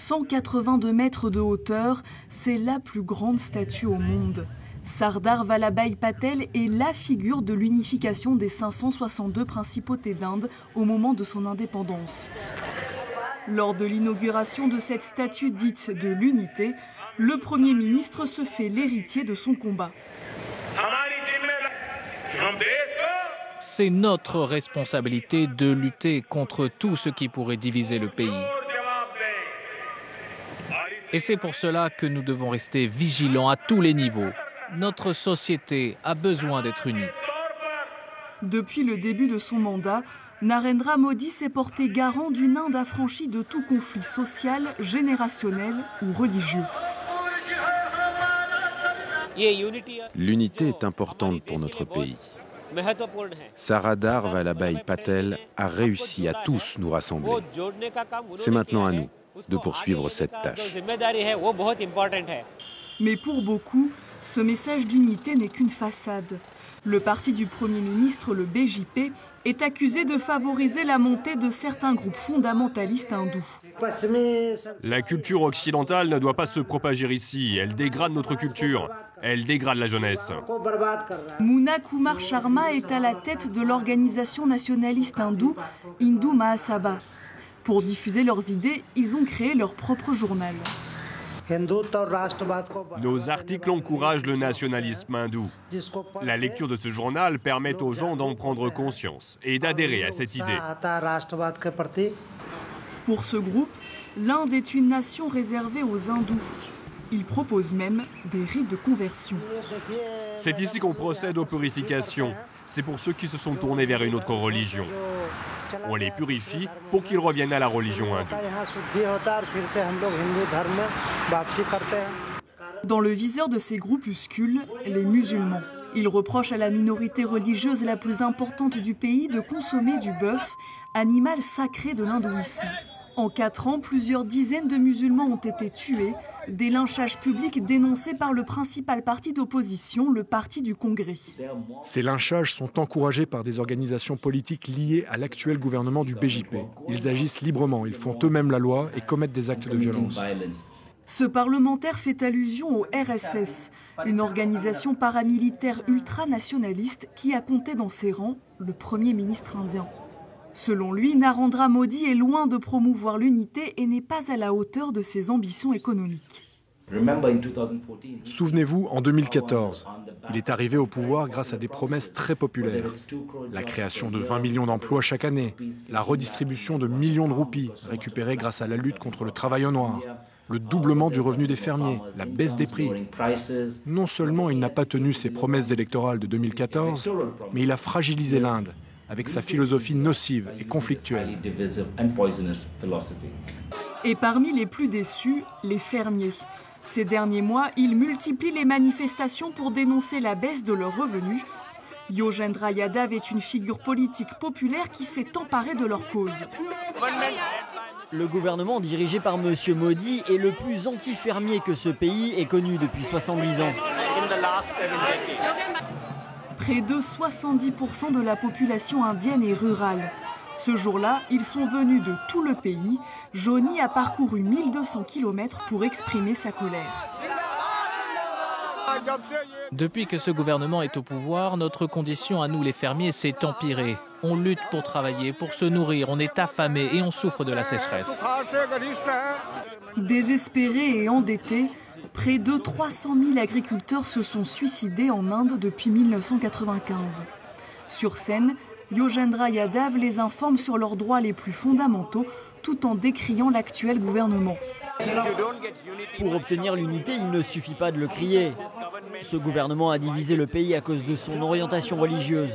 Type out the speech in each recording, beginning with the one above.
182 mètres de hauteur, c'est la plus grande statue au monde. Sardar Vallabhbhai Patel est la figure de l'unification des 562 principautés d'Inde au moment de son indépendance. Lors de l'inauguration de cette statue dite de l'unité, le Premier ministre se fait l'héritier de son combat. C'est notre responsabilité de lutter contre tout ce qui pourrait diviser le pays. Et c'est pour cela que nous devons rester vigilants à tous les niveaux. Notre société a besoin d'être unie. Depuis le début de son mandat, Narendra Modi s'est porté garant d'une Inde affranchie de tout conflit social, générationnel ou religieux. L'unité est importante pour notre pays. Sardar Vallabhbhai Patel a réussi à tous nous rassembler. C'est maintenant à nous de poursuivre cette tâche. Mais pour beaucoup, ce message d'unité n'est qu'une façade. Le parti du Premier ministre, le BJP, est accusé de favoriser la montée de certains groupes fondamentalistes hindous. La culture occidentale ne doit pas se propager ici. Elle dégrade notre culture. Elle dégrade la jeunesse. Muna Kumar Sharma est à la tête de l'organisation nationaliste hindoue Hindu Mahasabha. Pour diffuser leurs idées, ils ont créé leur propre journal. Nos articles encouragent le nationalisme hindou. La lecture de ce journal permet aux gens d'en prendre conscience et d'adhérer à cette idée. Pour ce groupe, l'Inde est une nation réservée aux hindous. Ils proposent même des rites de conversion. C'est ici qu'on procède aux purifications. C'est pour ceux qui se sont tournés vers une autre religion. On les purifie pour qu'ils reviennent à la religion hindoue. Dans le viseur de ces groupuscules, les musulmans. Ils reprochent à la minorité religieuse la plus importante du pays de consommer du bœuf, animal sacré de l'hindouisme. En 4 ans, plusieurs dizaines de musulmans ont été tués, des lynchages publics dénoncés par le principal parti d'opposition, le Parti du Congrès. Ces lynchages sont encouragés par des organisations politiques liées à l'actuel gouvernement du BJP. Ils agissent librement, ils font eux-mêmes la loi et commettent des actes de violence. Ce parlementaire fait allusion au RSS, une organisation paramilitaire ultranationaliste qui a compté dans ses rangs le Premier ministre indien. Selon lui, Narendra Modi est loin de promouvoir l'unité et n'est pas à la hauteur de ses ambitions économiques. Souvenez-vous, en 2014, il est arrivé au pouvoir grâce à des promesses très populaires. La création de 20 millions d'emplois chaque année, la redistribution de millions de roupies récupérées grâce à la lutte contre le travail au noir, le doublement du revenu des fermiers, la baisse des prix. Non seulement il n'a pas tenu ses promesses électorales de 2014, mais il a fragilisé l'Inde avec sa philosophie nocive et conflictuelle. Et parmi les plus déçus, les fermiers. Ces derniers mois, ils multiplient les manifestations pour dénoncer la baisse de leurs revenus. Yogendra Yadav est une figure politique populaire qui s'est emparée de leur cause. Le gouvernement dirigé par M. Modi est le plus anti-fermier que ce pays ait connu depuis 70 ans. Près de 70% de la population indienne est rurale. Ce jour-là, ils sont venus de tout le pays. Joni a parcouru 1200 km pour exprimer sa colère. Depuis que ce gouvernement est au pouvoir, notre condition à nous les fermiers s'est empirée. On lutte pour travailler, pour se nourrir, on est affamés et on souffre de la sécheresse. Désespérés et endettés, près de 300 000 agriculteurs se sont suicidés en Inde depuis 1995. Sur scène, Yogendra Yadav les informe sur leurs droits les plus fondamentaux tout en décriant l'actuel gouvernement. Pour obtenir l'unité, il ne suffit pas de le crier. Ce gouvernement a divisé le pays à cause de son orientation religieuse.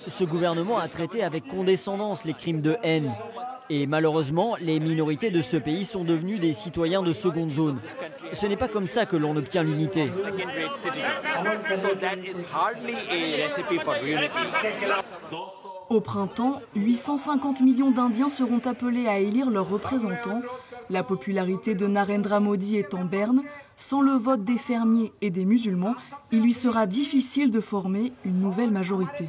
Ce gouvernement a traité avec condescendance les crimes de haine. Et malheureusement, les minorités de ce pays sont devenues des citoyens de seconde zone. Ce n'est pas comme ça que l'on obtient l'unité. Au printemps, 850 millions d'Indiens seront appelés à élire leurs représentants. La popularité de Narendra Modi est en berne. Sans le vote des fermiers et des musulmans, il lui sera difficile de former une nouvelle majorité.